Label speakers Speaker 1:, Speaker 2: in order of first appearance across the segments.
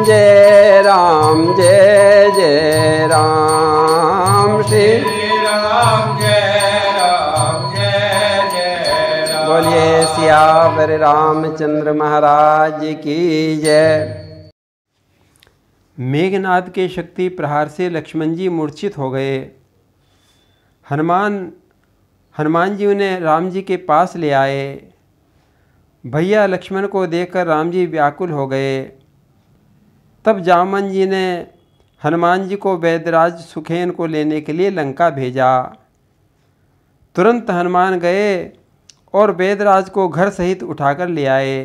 Speaker 1: जय राम जय जय राम श्री
Speaker 2: राम जय राम जय जय राम।
Speaker 1: बोलिए सियावर रामचंद्र महाराज की जय। मेघनाद के शक्ति प्रहार से लक्ष्मण जी मूर्छित हो गए। हनुमान जी उन्हें राम जी के पास ले आए। भैया लक्ष्मण को देखकर राम जी व्याकुल हो गए। तब जामन जी ने हनुमान जी को वैदराज सुखेन को लेने के लिए लंका भेजा। तुरंत हनुमान गए और वैदराज को घर सहित उठाकर ले आए।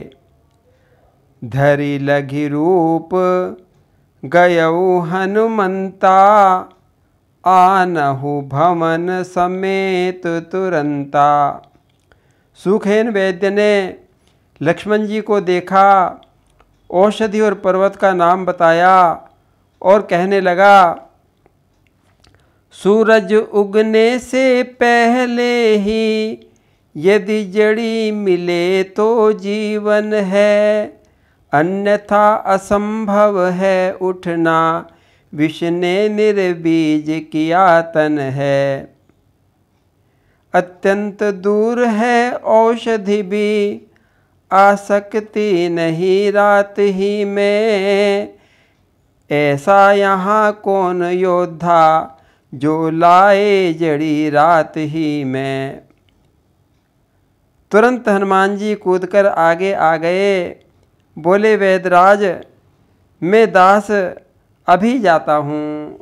Speaker 1: धरि लघि रूप गयऊ हनुमंता, आनहु भवन समेत तुरंता। सुखेन वैद्य ने लक्ष्मण जी को देखा, औषधि और पर्वत का नाम बताया और कहने लगा, सूरज उगने से पहले ही यदि जड़ी मिले तो जीवन है, अन्यथा असंभव है उठना, विष ने निर्बीज किया तन है। अत्यंत दूर है औषधि भी, आसक्ति नहीं रात ही में, ऐसा यहाँ कौन योद्धा जो लाए जड़ी रात ही में। तुरंत हनुमान जी कूदकर आगे आ गए। बोले, वैदराज मैं दास अभी जाता हूँ।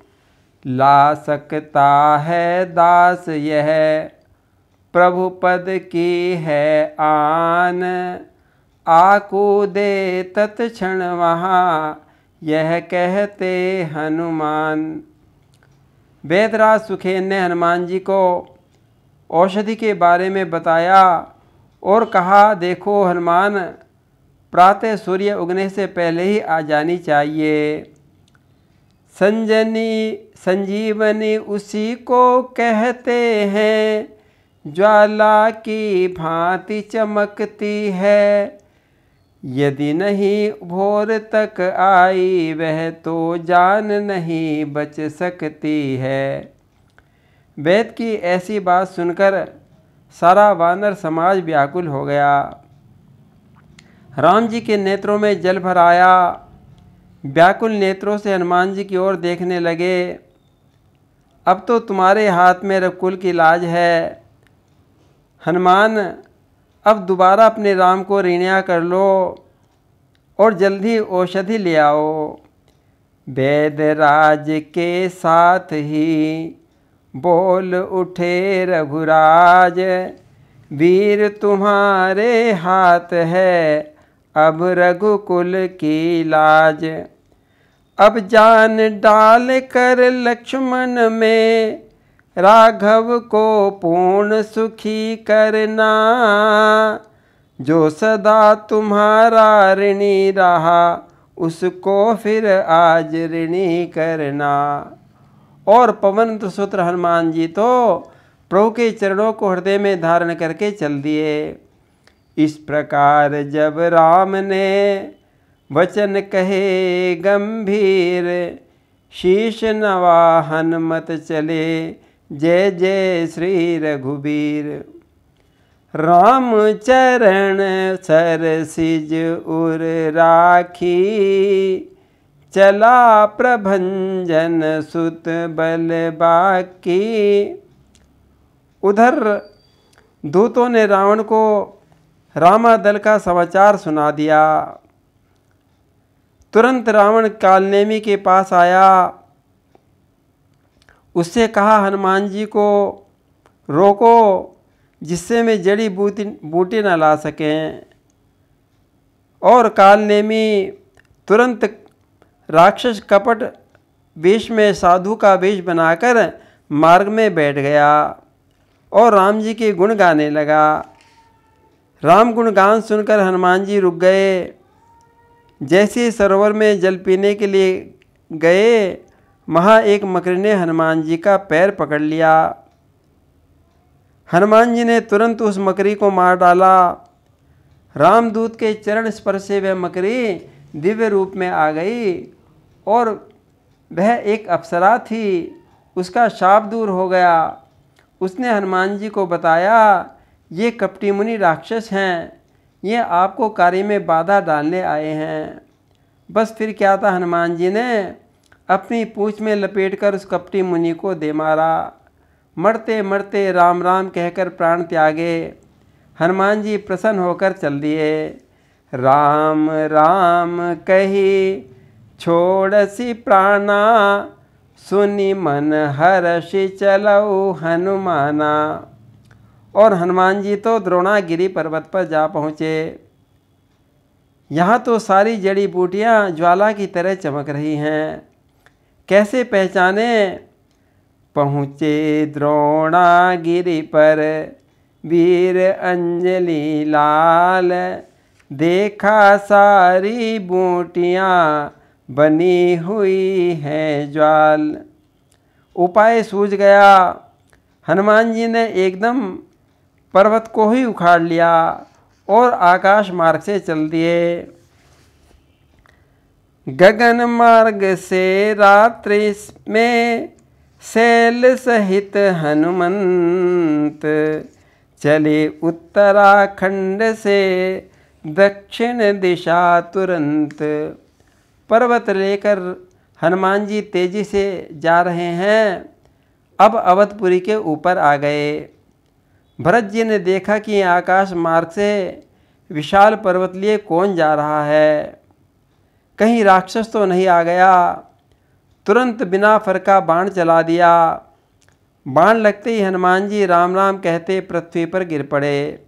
Speaker 1: ला सकता है दास यह प्रभु पद की है आन, आकूदे तत्क्षण वहाँ यह कहते हनुमान। वैदराज सुखेन ने हनुमान जी को औषधि के बारे में बताया और कहा, देखो हनुमान, प्रातः सूर्य उगने से पहले ही आ जानी चाहिए। संजीवनी उसी को कहते हैं, ज्वाला की भांति चमकती है, यदि नहीं भोर तक आई वह तो जान नहीं बच सकती है। वैद की ऐसी बात सुनकर सारा वानर समाज व्याकुल हो गया। राम जी के नेत्रों में जल भर आया। व्याकुल नेत्रों से हनुमान जी की ओर देखने लगे। अब तो तुम्हारे हाथ में रघुकुल की लाज है। हनुमान, अब दोबारा अपने राम को ऋणिया कर लो और जल्दी औषधि ले आओ। वैदराज के साथ ही बोल उठे रघुराज, वीर तुम्हारे हाथ है अब रघुकुल की लाज। अब जान डाल कर लक्ष्मण में, राघव को पूर्ण सुखी करना, जो सदा तुम्हारा ऋणी रहा उसको फिर आज ऋणी करना। और पवन सुत्र हनुमान जी तो प्रभु के चरणों को हृदय में धारण करके चल दिए। इस प्रकार जब राम ने वचन कहे गंभीर, शीश नवा हनुमत चले, जय जय श्री रघुबीर। राम चरण सरसिज उर राखी, चला प्रभंजन सुत बल बाकी। उधर दूतों ने रावण को रामादल का समाचार सुना दिया। तुरंत रावण कालनेमी के पास आया। उससे कहा, हनुमान जी को रोको जिससे मैं जड़ी बूटी न ला सकें। और कालनेमी तुरंत राक्षस कपट वेश में साधु का वेश बनाकर मार्ग में बैठ गया और राम जी के गुण गाने लगा। राम गुणगान सुनकर हनुमान जी रुक गए। जैसे सरोवर में जल पीने के लिए गए, वहाँ एक मकड़ी ने हनुमान जी का पैर पकड़ लिया। हनुमान जी ने तुरंत उस मकड़ी को मार डाला। रामदूत के चरण स्पर्श से वह मकड़ी दिव्य रूप में आ गई और वह एक अप्सरा थी। उसका शाप दूर हो गया। उसने हनुमान जी को बताया, ये कपटी मुनि राक्षस हैं, ये आपको कार्य में बाधा डालने आए हैं। बस फिर क्या था, हनुमान जी ने अपनी पूंछ में लपेटकर उस कपटी मुनि को दे मारा। मरते मरते राम राम कहकर प्राण त्यागे। हनुमान जी प्रसन्न होकर चल दिए। राम राम कही छोड़सी प्राणा, सुनि मन हर्षि चलऊ हनुमाना। और हनुमान जी तो द्रोणागिरी पर्वत पर जा पहुँचे। यहाँ तो सारी जड़ी बूटियाँ ज्वाला की तरह चमक रही हैं। कैसे पहचाने? पहुँचे द्रोणागिरी पर वीर अंजलि लाल, देखा सारी बूटियाँ बनी हुई हैं ज्वाल। उपाय सूझ गया। हनुमान जी ने एकदम पर्वत को ही उखाड़ लिया और आकाश मार्ग से चल दिए। गगन मार्ग से रात्रि में शैल सहित हनुमंत, चले उत्तराखंड से दक्षिण दिशा तुरंत। पर्वत लेकर हनुमान जी तेजी से जा रहे हैं। अब अवधपुरी के ऊपर आ गए। भरत जी ने देखा कि आकाश मार्ग से विशाल पर्वत लिए कौन जा रहा है, कहीं राक्षस तो नहीं आ गया। तुरंत बिना फरका बाण चला दिया। बाण लगते ही हनुमान जी राम राम कहते पृथ्वी पर गिर पड़े।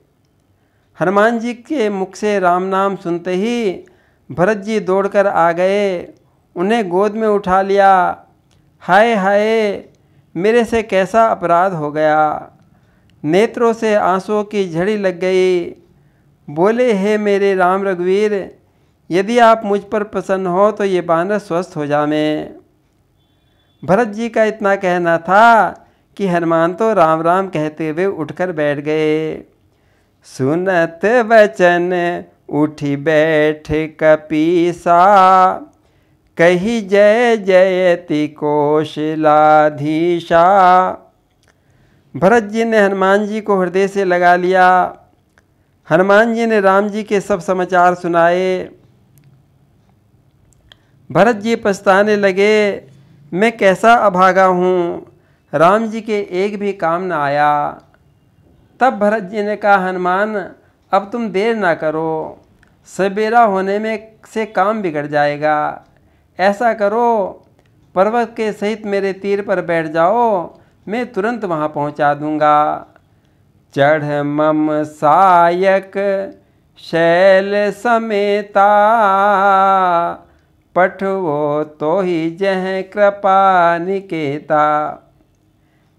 Speaker 1: हनुमान जी के मुख से राम नाम सुनते ही भरत जी दौड़कर आ गए, उन्हें गोद में उठा लिया। हाय हाय, मेरे से कैसा अपराध हो गया। नेत्रों से आंसुओं की झड़ी लग गई। बोले, हे मेरे राम रघुवीर, यदि आप मुझ पर प्रसन्न हो तो ये बानर स्वस्थ हो जावें। भरत जी का इतना कहना था कि हनुमान तो राम राम कहते हुए उठकर बैठ गए। सुनत वचन उठी बैठ कपीसा, कही जय जयति कौशलाधीशा। भरत जी ने हनुमान जी को हृदय से लगा लिया। हनुमान जी ने राम जी के सब समाचार सुनाए। भरत जी पछताने लगे, मैं कैसा अभागा हूँ, राम जी के एक भी काम न आया। तब भरत जी ने कहा, हनुमान अब तुम देर ना करो, सवेरा होने में से काम बिगड़ जाएगा। ऐसा करो, पर्वत के सहित मेरे तीर पर बैठ जाओ, मैं तुरंत वहाँ पहुँचा दूँगा। चढ़ मम सायक शैल समेता, पठवो तो ही जह कृपा निकेता।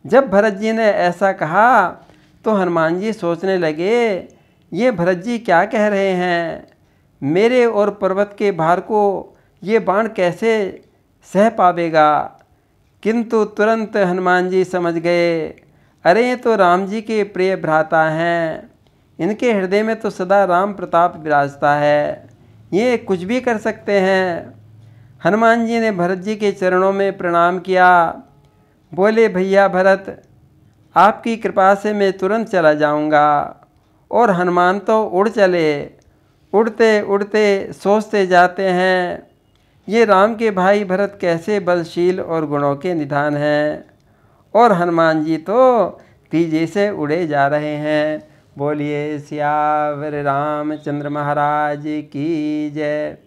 Speaker 1: जब भरत जी ने ऐसा कहा तो हनुमान जी सोचने लगे, ये भरत जी क्या कह रहे हैं। मेरे और पर्वत के भार को ये बाण कैसे सह पावेगा। किंतु तुरंत हनुमान जी समझ गए, अरे ये तो राम जी के प्रिय भ्राता हैं, इनके हृदय में तो सदा राम प्रताप विराजता है, ये कुछ भी कर सकते हैं। हनुमान जी ने भरत जी के चरणों में प्रणाम किया। बोले, भैया भरत, आपकी कृपा से मैं तुरंत चला जाऊंगा। और हनुमान तो उड़ चले। उड़ते उड़ते सोचते जाते हैं, ये राम के भाई भरत कैसे बलशील और गुणों के निधान हैं। और हनुमान जी तो तेजी से उड़े जा रहे हैं। बोलिए सियावर रामचंद्र महाराज की जय।